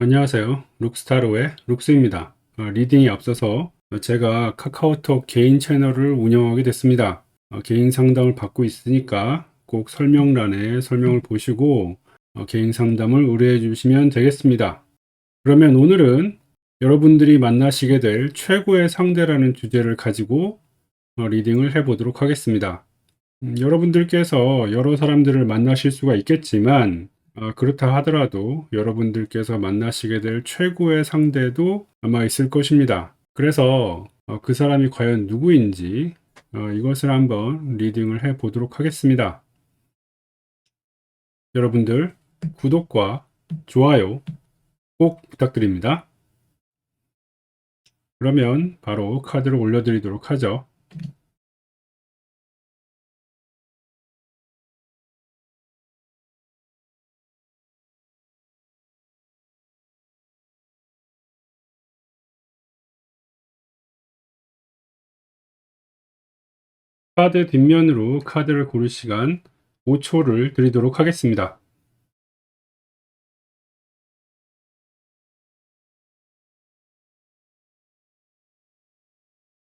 안녕하세요. 룩스타로의 룩스입니다. 리딩에 앞서서 제가 카카오톡 개인 채널을 운영하게 됐습니다. 개인 상담을 받고 있으니까 꼭 설명란에 설명을 보시고 개인 상담을 의뢰해 주시면 되겠습니다. 그러면 오늘은 여러분들이 만나시게 될 최고의 상대라는 주제를 가지고 리딩을 해보도록 하겠습니다. 여러분들께서 여러 사람들을 만나실 수가 있겠지만, 그렇다 하더라도 여러분들께서 만나시게 될 최고의 상대도 아마 있을 것입니다. 그래서 그 사람이 과연 누구인지 이것을 한번 리딩을 해 보도록 하겠습니다. 여러분들 구독과 좋아요 꼭 부탁드립니다. 그러면 바로 카드를 올려드리도록 하죠. 카드 뒷면으로 카드를 고를 시간 5초를 드리도록 하겠습니다.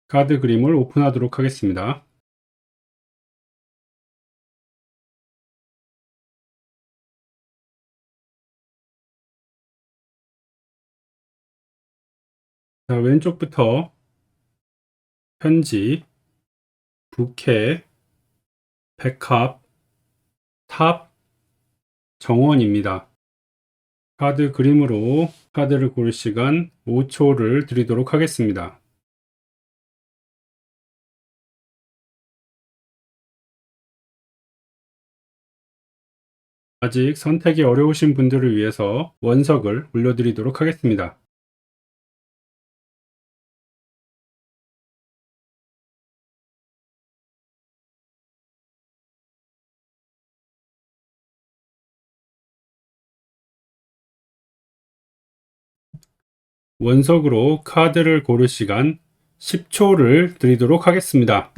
카드 그림을 오픈하도록 하겠습니다. 자, 왼쪽부터 편지, 부캐, 백합, 탑, 정원입니다. 카드 그림으로 카드를 고를 시간 5초를 드리도록 하겠습니다. 아직 선택이 어려우신 분들을 위해서 원석을 올려드리도록 하겠습니다. 원석으로 카드를 고를 시간 10초를 드리도록 하겠습니다.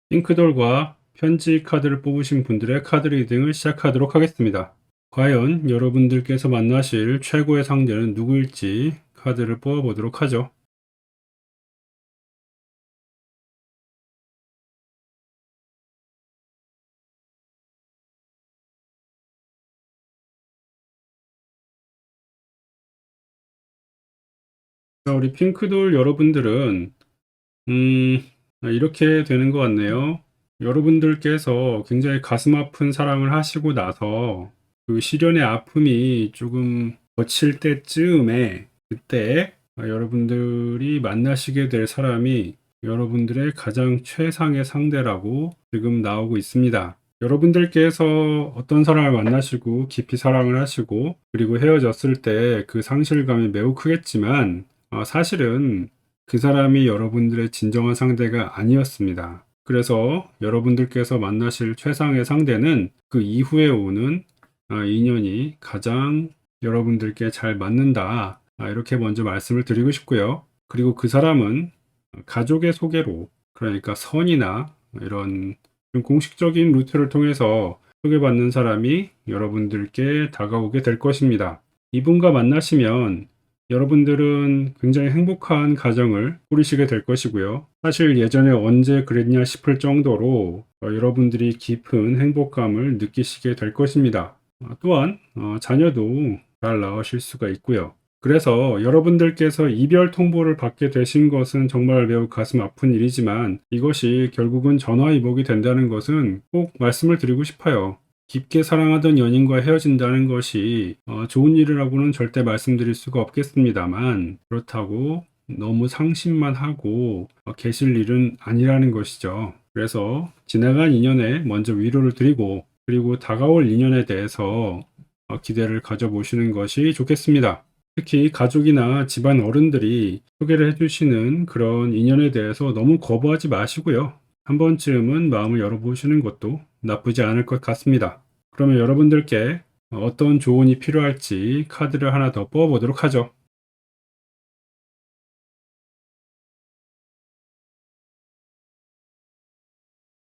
핑크돌과 편지 카드를 뽑으신 분들의 카드 리딩을 시작하도록 하겠습니다. 과연 여러분들께서 만나실 최고의 상대는 누구일지 카드를 뽑아보도록 하죠. 자, 우리 핑크돌 여러분들은 음, 이렇게 되는 것 같네요. 여러분들께서 굉장히 가슴 아픈 사랑을 하시고 나서 그 시련의 아픔이 조금 거칠 때쯤에 그때 여러분들이 만나시게 될 사람이 여러분들의 가장 최상의 상대라고 지금 나오고 있습니다. 여러분들께서 어떤 사람을 만나시고 깊이 사랑을 하시고 그리고 헤어졌을 때 그 상실감이 매우 크겠지만 사실은 그 사람이 여러분들의 진정한 상대가 아니었습니다. 그래서 여러분들께서 만나실 최상의 상대는 그 이후에 오는 인연이 가장 여러분들께 잘 맞는다. 이렇게 먼저 말씀을 드리고 싶고요. 그리고 그 사람은 가족의 소개로, 그러니까 선이나 이런 좀 공식적인 루트를 통해서 소개받는 사람이 여러분들께 다가오게 될 것입니다. 이분과 만나시면 여러분들은 굉장히 행복한 가정을 꾸리시게 될 것이고요. 사실 예전에 언제 그랬냐 싶을 정도로 여러분들이 깊은 행복감을 느끼시게 될 것입니다. 또한 자녀도 잘 낳으실 수가 있고요. 그래서 여러분들께서 이별 통보를 받게 되신 것은 정말 매우 가슴 아픈 일이지만 이것이 결국은 전화위복이 된다는 것은 꼭 말씀을 드리고 싶어요. 깊게 사랑하던 연인과 헤어진다는 것이 좋은 일이라고는 절대 말씀드릴 수가 없겠습니다만 그렇다고 너무 상심만 하고 계실 일은 아니라는 것이죠. 그래서 지나간 인연에 먼저 위로를 드리고 그리고 다가올 인연에 대해서 기대를 가져보시는 것이 좋겠습니다. 특히 가족이나 집안 어른들이 소개를 해주시는 그런 인연에 대해서 너무 거부하지 마시고요. 한 번쯤은 마음을 열어보시는 것도 나쁘지 않을 것 같습니다. 그러면 여러분들께 어떤 조언이 필요할지 카드를 하나 더 뽑아보도록 하죠.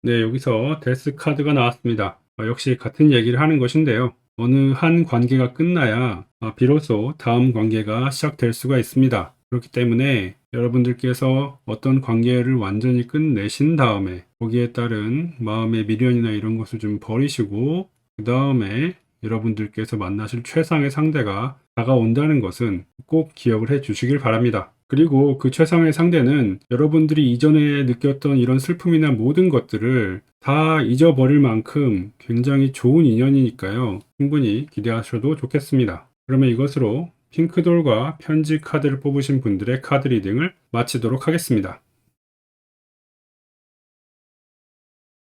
네, 여기서 데스 카드가 나왔습니다. 역시 같은 얘기를 하는 것인데요. 어느 한 관계가 끝나야 비로소 다음 관계가 시작될 수가 있습니다. 그렇기 때문에 여러분들께서 어떤 관계를 완전히 끝내신 다음에 거기에 따른 마음의 미련이나 이런 것을 좀 버리시고 그 다음에 여러분들께서 만나실 최상의 상대가 다가온다는 것은 꼭 기억을 해 주시길 바랍니다. 그리고 그 최상의 상대는 여러분들이 이전에 느꼈던 이런 슬픔이나 모든 것들을 다 잊어버릴 만큼 굉장히 좋은 인연이니까요. 충분히 기대하셔도 좋겠습니다. 그러면 이것으로 핑크돌과 편지 카드를 뽑으신 분들의 카드 리딩을 마치도록 하겠습니다.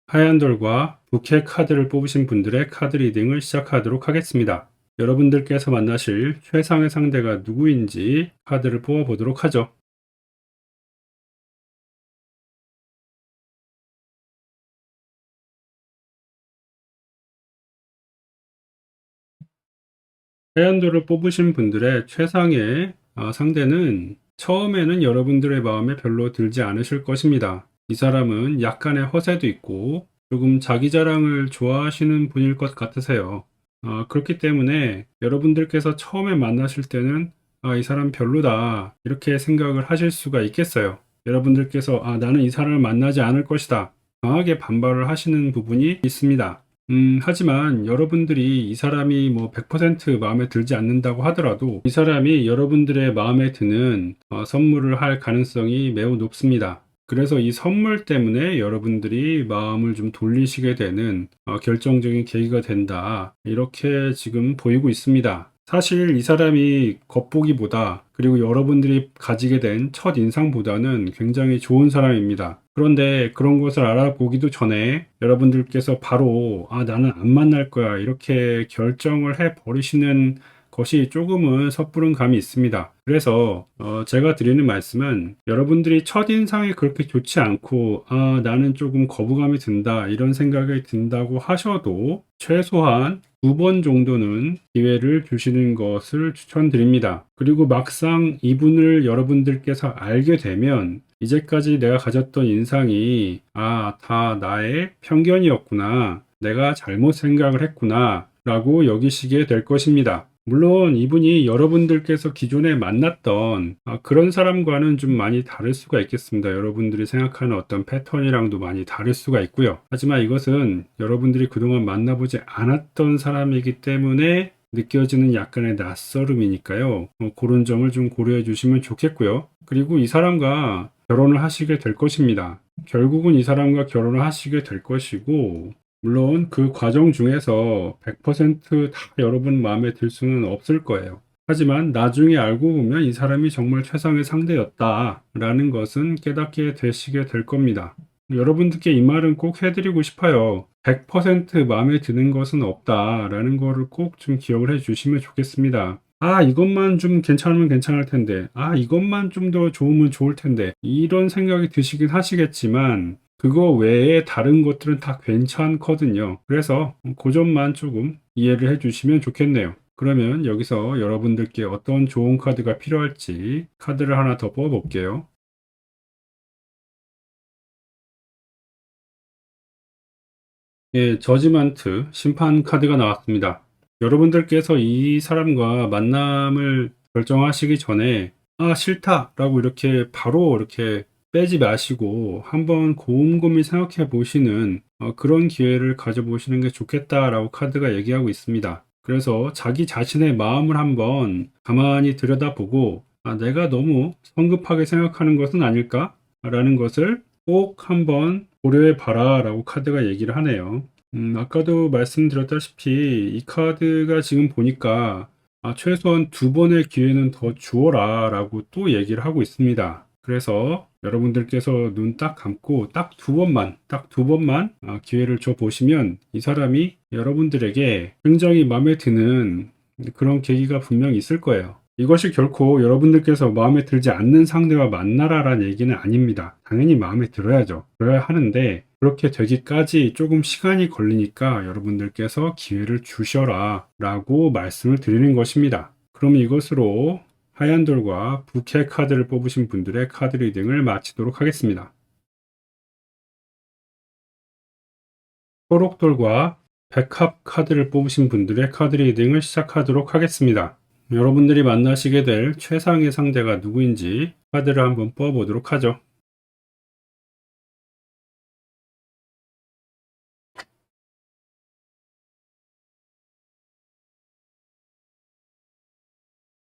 하얀 돌과 부캐 카드를 뽑으신 분들의 카드 리딩을 시작하도록 하겠습니다. 여러분들께서 만나실 최상의 상대가 누구인지 카드를 뽑아보도록 하죠. 하얀돌을 뽑으신 분들의 최상의 상대는 처음에는 여러분들의 마음에 별로 들지 않으실 것입니다. 이 사람은 약간의 허세도 있고 조금 자기 자랑을 좋아하시는 분일 것 같으세요. 그렇기 때문에 여러분들께서 처음에 만나실 때는 이 사람 별로다 이렇게 생각을 하실 수가 있겠어요. 여러분들께서 나는 이 사람을 만나지 않을 것이다 강하게 반발을 하시는 부분이 있습니다. 하지만 여러분들이 이 사람이 뭐 100% 마음에 들지 않는다고 하더라도 이 사람이 여러분들의 마음에 드는 선물을 할 가능성이 매우 높습니다. 그래서 이 선물 때문에 여러분들이 마음을 좀 돌리시게 되는 결정적인 계기가 된다. 이렇게 지금 보이고 있습니다. 사실 이 사람이 겉보기보다 그리고 여러분들이 가지게 된 첫 인상보다는 굉장히 좋은 사람입니다. 그런데 그런 것을 알아보기도 전에 여러분들께서 바로 나는 안 만날 거야 이렇게 결정을 해 버리시는 것이 조금은 섣부른 감이 있습니다. 그래서 제가 드리는 말씀은 여러분들이 첫인상이 그렇게 좋지 않고 나는 조금 거부감이 든다 이런 생각이 든다고 하셔도 최소한 2번 정도는 기회를 주시는 것을 추천드립니다. 그리고 막상 이분을 여러분들께서 알게 되면 이제까지 내가 가졌던 인상이 다 나의 편견이었구나. 내가 잘못 생각을 했구나. 라고 여기시게 될 것입니다. 물론 이분이 여러분들께서 기존에 만났던 그런 사람과는 좀 많이 다를 수가 있겠습니다. 여러분들이 생각하는 어떤 패턴이랑도 많이 다를 수가 있고요. 하지만 이것은 여러분들이 그동안 만나보지 않았던 사람이기 때문에 느껴지는 약간의 낯설음이니까요. 그런 점을 좀 고려해 주시면 좋겠고요. 그리고 이 사람과 결혼을 하시게 될 것입니다. 결국은 이 사람과 결혼을 하시게 될 것이고 물론 그 과정 중에서 100%다 여러분 마음에 들 수는 없을 거예요. 하지만 나중에 알고 보면 이 사람이 정말 최상의 상대였다라는 것은 깨닫게 되시게 될 겁니다. 여러분들께 이 말은 꼭 해드리고 싶어요. 100% 마음에 드는 것은 없다라는 거를 꼭 좀 기억을 해 주시면 좋겠습니다. 이것만 좀 괜찮으면 괜찮을 텐데, 이것만 좀 더 좋으면 좋을 텐데, 이런 생각이 드시긴 하시겠지만, 그거 외에 다른 것들은 다 괜찮거든요. 그래서 그 점만 조금 이해를 해 주시면 좋겠네요. 그러면 여기서 여러분들께 어떤 좋은 카드가 필요할지 카드를 하나 더 뽑아 볼게요. 예, 저지먼트 심판 카드가 나왔습니다. 여러분들께서 이 사람과 만남을 결정하시기 전에 싫다라고 이렇게 바로 이렇게 빼지 마시고 한번 곰곰이 생각해 보시는 그런 기회를 가져보시는 게 좋겠다라고 카드가 얘기하고 있습니다. 그래서 자기 자신의 마음을 한번 가만히 들여다보고 내가 너무 성급하게 생각하는 것은 아닐까? 라는 것을 꼭 한번 고려해 봐라라고 카드가 얘기를 하네요. 아까도 말씀드렸다시피 이 카드가 지금 보니까 최소한 2번의 기회는 더 주어라라고 또 얘기를 하고 있습니다. 그래서 여러분들께서 눈 딱 감고 딱 두 번만 기회를 줘 보시면 이 사람이 여러분들에게 굉장히 마음에 드는 그런 계기가 분명히 있을 거예요. 이것이 결코 여러분들께서 마음에 들지 않는 상대와 만나라라는 얘기는 아닙니다. 당연히 마음에 들어야죠. 들어야 하는데 그렇게 되기까지 조금 시간이 걸리니까 여러분들께서 기회를 주셔라 라고 말씀을 드리는 것입니다. 그럼 이것으로 하얀 돌과 부캐 카드를 뽑으신 분들의 카드 리딩을 마치도록 하겠습니다. 초록돌과 백합 카드를 뽑으신 분들의 카드 리딩을 시작하도록 하겠습니다. 여러분들이 만나시게 될 최상의 상대가 누구인지 카드를 한번 뽑아보도록 하죠.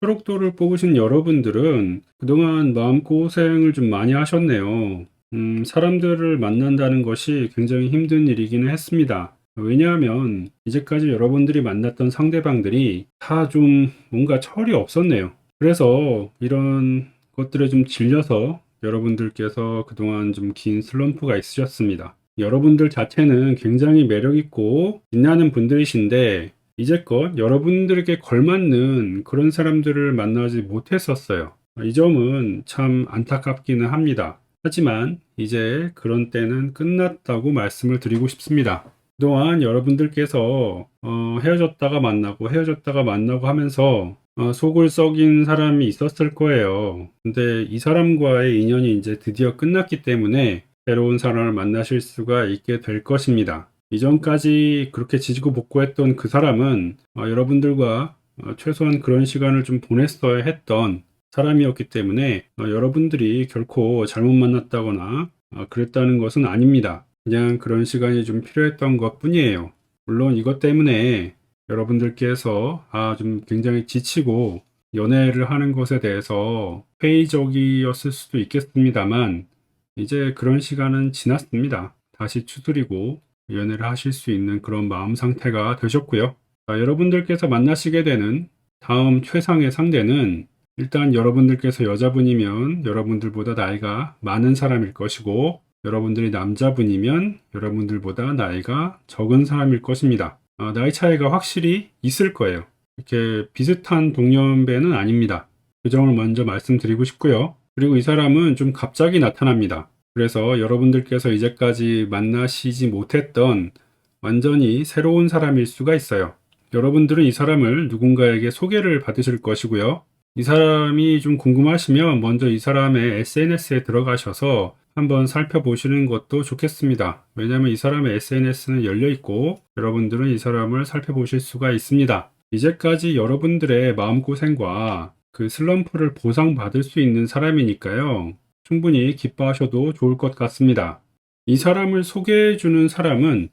초록돌을 뽑으신 여러분들은 그동안 마음고생을 좀 많이 하셨네요. 사람들을 만난다는 것이 굉장히 힘든 일이기는 했습니다. 왜냐하면 이제까지 여러분들이 만났던 상대방들이 다 좀 뭔가 철이 없었네요. 그래서 이런 것들에 좀 질려서 여러분들께서 그동안 좀 긴 슬럼프가 있으셨습니다. 여러분들 자체는 굉장히 매력있고 빛나는 분들이신데 이제껏 여러분들에게 걸맞는 그런 사람들을 만나지 못했었어요. 이 점은 참 안타깝기는 합니다. 하지만 이제 그런 때는 끝났다고 말씀을 드리고 싶습니다. 그동안 여러분들께서 헤어졌다가 만나고 하면서 속을 썩인 사람이 있었을 거예요. 근데 이 사람과의 인연이 이제 드디어 끝났기 때문에 새로운 사람을 만나실 수가 있게 될 것입니다. 이전까지 그렇게 지지고 볶고했던 그 사람은 여러분들과 최소한 그런 시간을 좀 보냈어야 했던 사람이었기 때문에 여러분들이 결코 잘못 만났다거나 그랬다는 것은 아닙니다. 그냥 그런 시간이 좀 필요했던 것 뿐이에요. 물론 이것 때문에 여러분들께서 좀 굉장히 지치고 연애를 하는 것에 대해서 회의적이었을 수도 있겠습니다만 이제 그런 시간은 지났습니다. 다시 추스리고 연애를 하실 수 있는 그런 마음 상태가 되셨고요. 여러분들께서 만나시게 되는 다음 최상의 상대는 일단 여러분들께서 여자분이면 여러분들보다 나이가 많은 사람일 것이고 여러분들이 남자분이면 여러분들보다 나이가 적은 사람일 것입니다. 나이 차이가 확실히 있을 거예요. 이렇게 비슷한 동년배는 아닙니다. 그 점을 먼저 말씀드리고 싶고요. 그리고 이 사람은 좀 갑자기 나타납니다. 그래서 여러분들께서 이제까지 만나시지 못했던 완전히 새로운 사람일 수가 있어요. 여러분들은 이 사람을 누군가에게 소개를 받으실 것이고요. 이 사람이 좀 궁금하시면 먼저 이 사람의 SNS에 들어가셔서 한번 살펴보시는 것도 좋겠습니다. 왜냐하면 이 사람의 SNS는 열려 있고 여러분들은 이 사람을 살펴보실 수가 있습니다. 이제까지 여러분들의 마음고생과 그 슬럼프를 보상받을 수 있는 사람이니까요. 충분히 기뻐하셔도 좋을 것 같습니다. 이 사람을 소개해 주는 사람은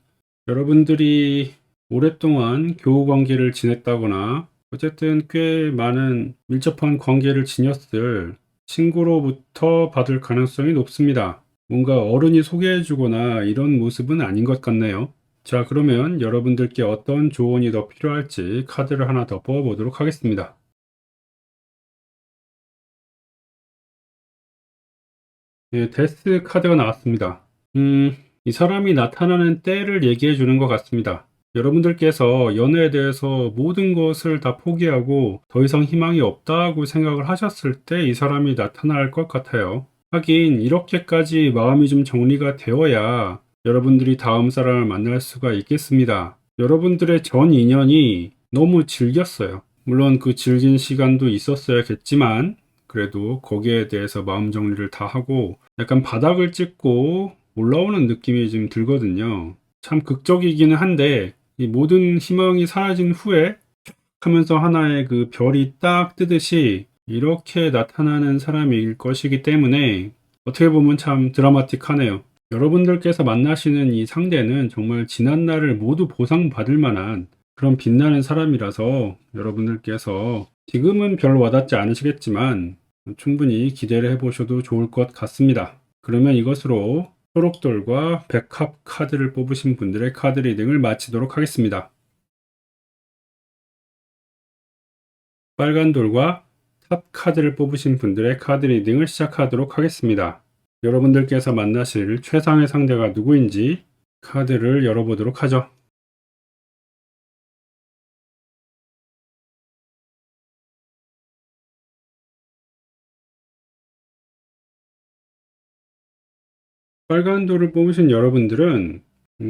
여러분들이 오랫동안 교우 관계를 지냈다거나 어쨌든 꽤 많은 밀접한 관계를 지녔을 친구로부터 받을 가능성이 높습니다. 뭔가 어른이 소개해 주거나 이런 모습은 아닌 것 같네요. 자, 그러면 여러분들께 어떤 조언이 더 필요할지 카드를 하나 더 뽑아 보도록 하겠습니다. 네, 데스 카드가 나왔습니다. 이 사람이 나타나는 때를 얘기해 주는 것 같습니다. 여러분들께서 연애에 대해서 모든 것을 다 포기하고 더 이상 희망이 없다고 생각을 하셨을 때 이 사람이 나타날 것 같아요. 하긴 이렇게까지 마음이 좀 정리가 되어야 여러분들이 다음 사람을 만날 수가 있겠습니다. 여러분들의 전 인연이 너무 질겼어요. 물론 그 질긴 시간도 있었어야겠지만 그래도 거기에 대해서 마음 정리를 다 하고 약간 바닥을 찍고 올라오는 느낌이 좀 들거든요. 참 극적이기는 한데 이 모든 희망이 사라진 후에 하면서 하나의 그 별이 딱 뜨듯이 이렇게 나타나는 사람일 것이기 때문에 어떻게 보면 참 드라마틱하네요. 여러분들께서 만나시는 이 상대는 정말 지난 날을 모두 보상받을 만한 그런 빛나는 사람이라서 여러분들께서 지금은 별 와닿지 않으시겠지만 충분히 기대를 해보셔도 좋을 것 같습니다. 그러면 이것으로 초록돌과 백합 카드를 뽑으신 분들의 카드 리딩을 마치도록 하겠습니다. 빨간 돌과 탑 카드를 뽑으신 분들의 카드 리딩을 시작하도록 하겠습니다. 여러분들께서 만나실 최상의 상대가 누구인지 카드를 열어보도록 하죠. 빨간 돌을 뽑으신 여러분들은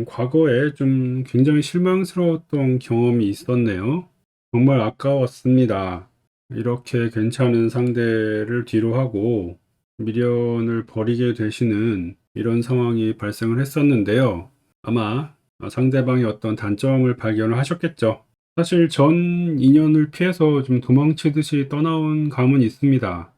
과거에 좀 굉장히 실망스러웠던 경험이 있었네요. 정말 아까웠습니다. 이렇게 괜찮은 상대를 뒤로 하고 미련을 버리게 되시는 이런 상황이 발생을 했었는데요. 아마 상대방의 어떤 단점을 발견을 하셨겠죠. 사실 전 인연을 피해서 좀 도망치듯이 떠나온 감은 있습니다.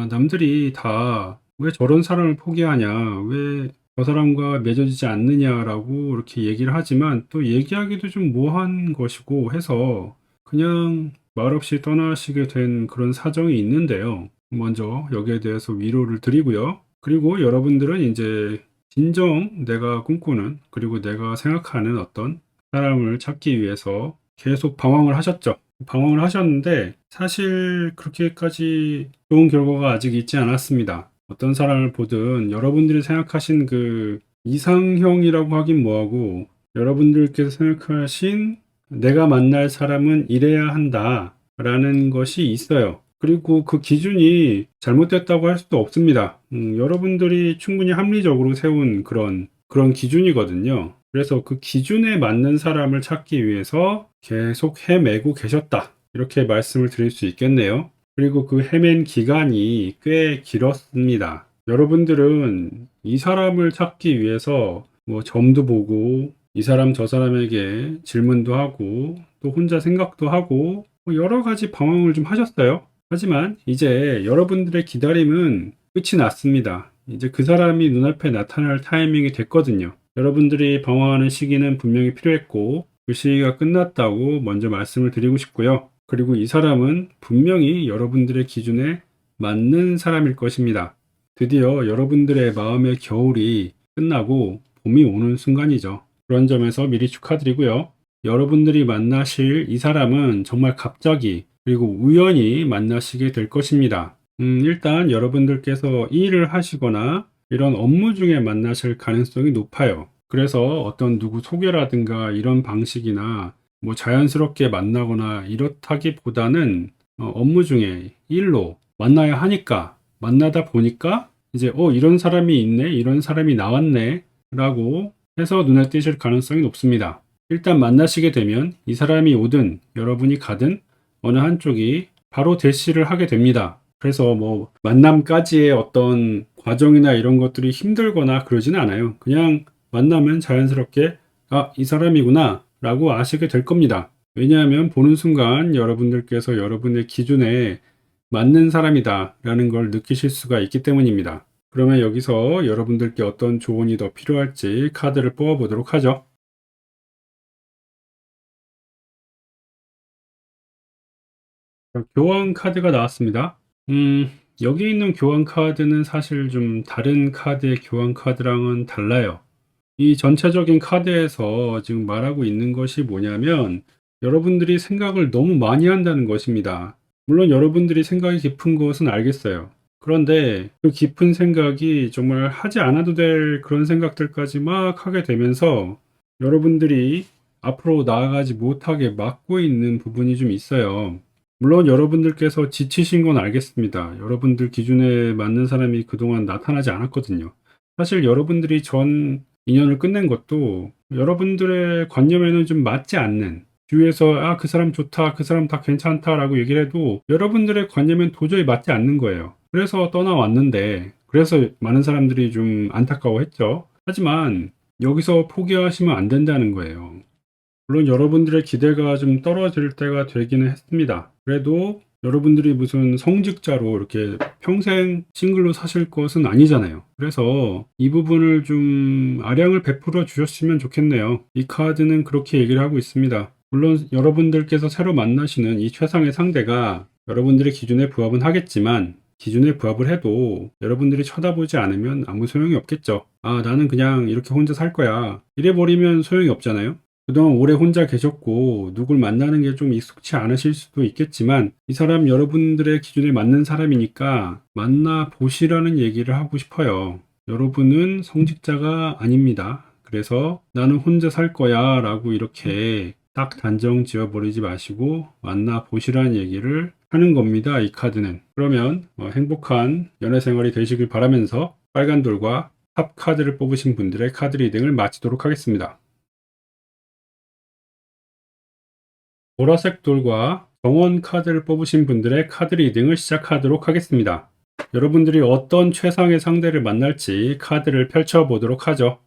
남들이 다 "왜 저런 사람을 포기하냐. 왜 저 사람과 맺어지지 않느냐."라고 이렇게 얘기를 하지만 또 얘기하기도 좀 뭐한 것이고 해서 그냥 말없이 떠나시게 된 그런 사정이 있는데요. 먼저 여기에 대해서 위로를 드리고요. 그리고 여러분들은 인제 진정 내가 꿈꾸는 그리고 내가 생각하는 어떤 사람을 찾기 위해서 계속 방황을 하셨죠. 방황을 하셨는데 사실 그렇게까지 좋은 결과가 아직 있지 않았습니다. 어떤 사람을 보든 여러분들이 생각하신 그 이상형이라고 하긴 뭐하고 여러분들께서 생각하신 '내가 만날 사람은 이래야 한다.'라는 것이 있어요. 그리고 그 기준이 잘못됐다고 할 수도 없습니다. 여러분들이 충분히 합리적으로 세운 그런 기준이거든요. 그래서 그 기준에 맞는 사람을 찾기 위해서 계속 헤매고 계셨다. 이렇게 말씀을 드릴 수 있겠네요. 그리고 그 헤맨 기간이 꽤 길었습니다. 여러분들은 이 사람을 찾기 위해서 뭐 점도 보고 이 사람 저 사람에게 질문도 하고 또 혼자 생각도 하고 뭐 여러 가지 방황을 좀 하셨어요. 하지만 이제 여러분들의 기다림은 끝이 났습니다. 이제 그 사람이 눈앞에 나타날 타이밍이 됐거든요. 여러분들이 방황하는 시기는 분명히 필요했고 그 시기가 끝났다고 먼저 말씀을 드리고 싶고요. 그리고 이 사람은 분명히 여러분들의 기준에 맞는 사람일 것입니다. 드디어 여러분들의 마음의 겨울이 끝나고 봄이 오는 순간이죠. 그런 점에서 미리 축하드리고요. 여러분들이 만나실 이 사람은 정말 갑자기 그리고 우연히 만나시게 될 것입니다. 일단 여러분들께서 일을 하시거나 이런 업무 중에 만나실 가능성이 높아요. 그래서 어떤 누구 소개라든가 이런 방식이나 뭐 자연스럽게 만나거나 이렇다기보다는 업무 중에 일로 만나야 하니까 만나다 보니까 이제 이런 사람이 있네, 이런 사람이 나왔네 라고 해서 눈에 띄실 가능성이 높습니다. 일단 만나시게 되면 이 사람이 오든 여러분이 가든 어느 한쪽이 바로 대시를 하게 됩니다. 그래서 뭐 만남까지의 어떤 과정이나 이런 것들이 힘들거나 그러지는 않아요. 그냥 만나면 자연스럽게 이 사람이구나 라고 아시게 될 겁니다. 왜냐하면 보는 순간 여러분들께서 여러분의 기준에 맞는 사람이다 라는 걸 느끼실 수가 있기 때문입니다. 그러면 여기서 여러분들께 어떤 조언이 더 필요할지 카드를 뽑아 보도록 하죠. 교환 카드가 나왔습니다. 여기 있는 교환 카드는 사실 좀 다른 카드의 교환 카드랑은 달라요. 이 전체적인 카드에서 지금 말하고 있는 것이 뭐냐면 여러분들이 생각을 너무 많이 한다는 것입니다. 물론 여러분들이 생각이 깊은 것은 알겠어요. 그런데 그 깊은 생각이 정말 하지 않아도 될 그런 생각들까지 막 하게 되면서 여러분들이 앞으로 나아가지 못하게 막고 있는 부분이 좀 있어요. 물론 여러분들께서 지치신 건 알겠습니다. 여러분들 기준에 맞는 사람이 그동안 나타나지 않았거든요. 사실 여러분들이 전 인연을 끝낸 것도 여러분들의 관념에는 좀 맞지 않는 주위에서 그 사람 좋다, 그 사람 다 괜찮다라고 얘기를 해도 여러분들의 관념엔 도저히 맞지 않는 거예요. 그래서 떠나왔는데 그래서 많은 사람들이 좀 안타까워했죠. 하지만 여기서 포기하시면 안 된다는 거예요. 물론 여러분들의 기대가 좀 떨어질 때가 되기는 했습니다. 그래도 여러분들이 무슨 성직자로 이렇게 평생 싱글로 사실 것은 아니잖아요. 그래서 이 부분을 좀 아량을 베풀어 주셨으면 좋겠네요. 이 카드는 그렇게 얘기를 하고 있습니다. 물론 여러분들께서 새로 만나시는 이 최상의 상대가 여러분들의 기준에 부합은 하겠지만 기준에 부합을 해도 여러분들이 쳐다보지 않으면 아무 소용이 없겠죠. 나는 그냥 이렇게 혼자 살 거야. 이래 버리면 소용이 없잖아요. 그동안 오래 혼자 계셨고 누굴 만나는 게 좀 익숙치 않으실 수도 있겠지만 이 사람 여러분들의 기준에 맞는 사람이니까 만나 보시라는 얘기를 하고 싶어요. 여러분은 성직자가 아닙니다. 그래서 나는 혼자 살 거야 라고 이렇게 딱 단정 지어 버리지 마시고 만나 보시라는 얘기를 하는 겁니다. 이 카드는. 그러면 행복한 연애 생활이 되시길 바라면서 빨간 돌과 탑 카드를 뽑으신 분들의 카드 리딩을 마치도록 하겠습니다. 보라색 돌과 정원 카드를 뽑으신 분들의 카드 리딩을 시작하도록 하겠습니다. 여러분들이 어떤 최상의 상대를 만날지 카드를 펼쳐 보도록 하죠.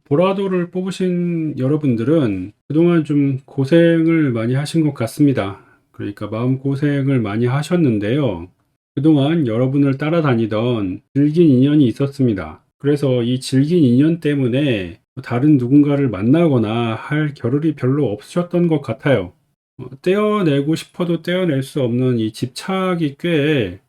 보라돌을 뽑으신 여러분들은 그동안 좀 고생을 많이 하신 것 같습니다. 그러니까 마음고생을 많이 하셨는데요. 그동안 여러분을 따라다니던 질긴 인연이 있었습니다. 그래서 이 질긴 인연 때문에 다른 누군가를 만나거나 할 겨를이 별로 없으셨던 것 같아요. 떼어내고 싶어도 떼어낼 수 없는 이 집착이 꽤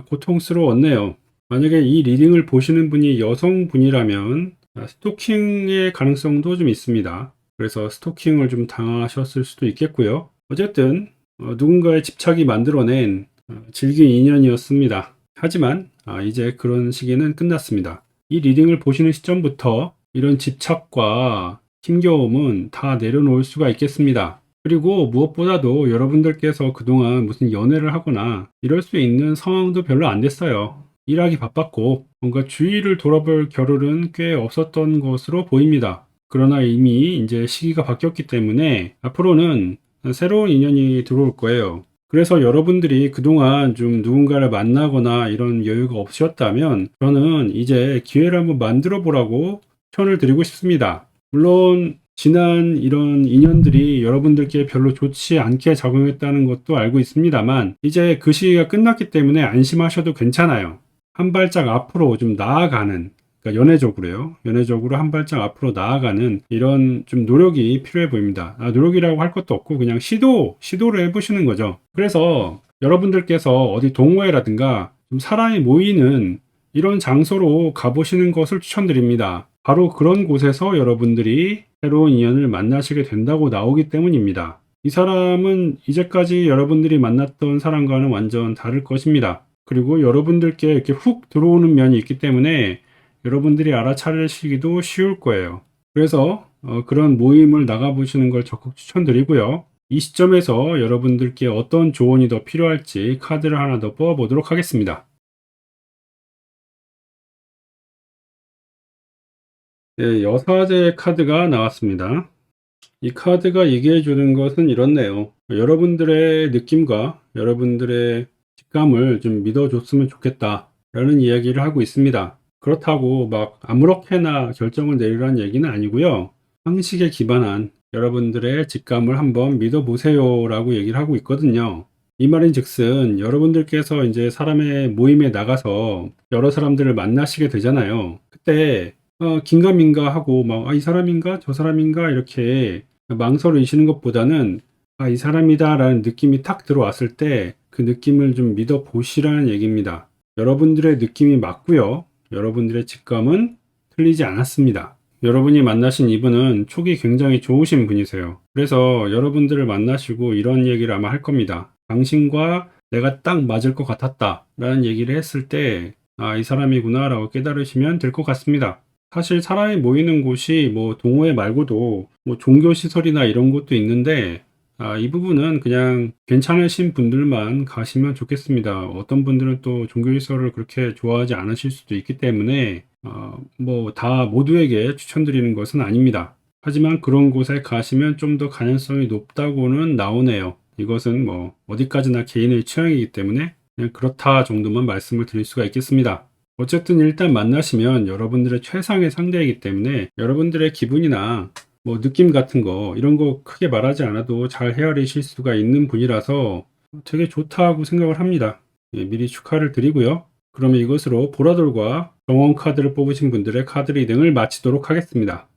고통스러웠네요. 만약에 이 리딩을 보시는 분이 여성분이라면 스토킹의 가능성도 좀 있습니다. 그래서 스토킹을 좀 당하셨을 수도 있겠고요. 어쨌든 누군가의 집착이 만들어낸 질긴 인연이었습니다. 하지만 이제 그런 시기는 끝났습니다. 이 리딩을 보시는 시점부터 이런 집착과 힘겨움은 다 내려놓을 수가 있겠습니다. 그리고 무엇보다도 여러분들께서 그동안 무슨 연애를 하거나 이럴 수 있는 상황도 별로 안 됐어요. 일하기 바빴고 뭔가 주위를 돌아볼 겨를은 꽤 없었던 것으로 보입니다. 그러나 이미 이제 시기가 바뀌었기 때문에 앞으로는 새로운 인연이 들어올 거예요. 그래서 여러분들이 그동안 좀 누군가를 만나거나 이런 여유가 없으셨다면 저는 이제 기회를 한번 만들어 보라고 추천을 드리고 싶습니다. 물론 지난 이런 인연들이 여러분들께 별로 좋지 않게 작용했다는 것도 알고 있습니다만 이제 그 시기가 끝났기 때문에 안심하셔도 괜찮아요. 한 발짝 앞으로 좀 나아가는, 그러니까 연애적으로요. 연애적으로 한 발짝 앞으로 나아가는 이런 좀 노력이 필요해 보입니다. 노력이라고 할 것도 없고 그냥 시도를 해보시는 거죠. 그래서 여러분들께서 어디 동호회라든가 좀 사람이 모이는 이런 장소로 가보시는 것을 추천드립니다. 바로 그런 곳에서 여러분들이 새로운 인연을 만나시게 된다고 나오기 때문입니다. 이 사람은 이제까지 여러분들이 만났던 사람과는 완전 다를 것입니다. 그리고 여러분들께 이렇게 훅 들어오는 면이 있기 때문에 여러분들이 알아차리시기도 쉬울 거예요. 그래서 그런 모임을 나가보시는 걸 적극 추천드리고요. 이 시점에서 여러분들께 어떤 조언이 더 필요할지 카드를 하나 더 뽑아보도록 하겠습니다. 네, 여사제 카드가 나왔습니다. 이 카드가 얘기해 주는 것은 이렇네요. 여러분들의 느낌과 여러분들의 직감을 좀 믿어줬으면 좋겠다 라는 이야기를 하고 있습니다. 그렇다고 막 아무렇게나 결정을 내리라는 얘기는 아니고요. 상식에 기반한 여러분들의 직감을 한번 믿어보세요 라고 얘기를 하고 있거든요. 이 말인 즉슨 여러분들께서 이제 사람의 모임에 나가서 여러 사람들을 만나시게 되잖아요. 그때 긴가민가 하고 막 이 사람인가 저 사람인가 이렇게 망설이시는 것보다는 이 사람이다 라는 느낌이 탁 들어왔을 때 그 느낌을 좀 믿어 보시라는 얘기입니다. 여러분들의 느낌이 맞고요. 여러분들의 직감은 틀리지 않았습니다. 여러분이 만나신 이분은 촉이 굉장히 좋으신 분이세요. 그래서 여러분들을 만나시고 이런 얘기를 아마 할 겁니다. 당신과 내가 딱 맞을 것 같았다 라는 얘기를 했을 때 이 사람이구나 라고 깨달으시면 될 것 같습니다. 사실 사람이 모이는 곳이 뭐 동호회 말고도 뭐 종교시설이나 이런 것도 있는데 이 부분은 그냥 괜찮으신 분들만 가시면 좋겠습니다. 어떤 분들은 또 종교시설을 그렇게 좋아하지 않으실 수도 있기 때문에 뭐 다 모두에게 추천드리는 것은 아닙니다. 하지만 그런 곳에 가시면 좀 더 가능성이 높다고는 나오네요. 이것은 뭐 어디까지나 개인의 취향이기 때문에 그냥 그렇다 정도만 말씀을 드릴 수가 있겠습니다. 어쨌든 일단 만나시면 여러분들의 최상의 상대이기 때문에 여러분들의 기분이나 뭐 느낌 같은 거 이런 거 크게 말하지 않아도 잘 헤아리실 수가 있는 분이라서 되게 좋다고 생각을 합니다. 미리 축하를 드리고요. 그러면 이것으로 보라돌과 정원 카드를 뽑으신 분들의 카드 리딩을 마치도록 하겠습니다.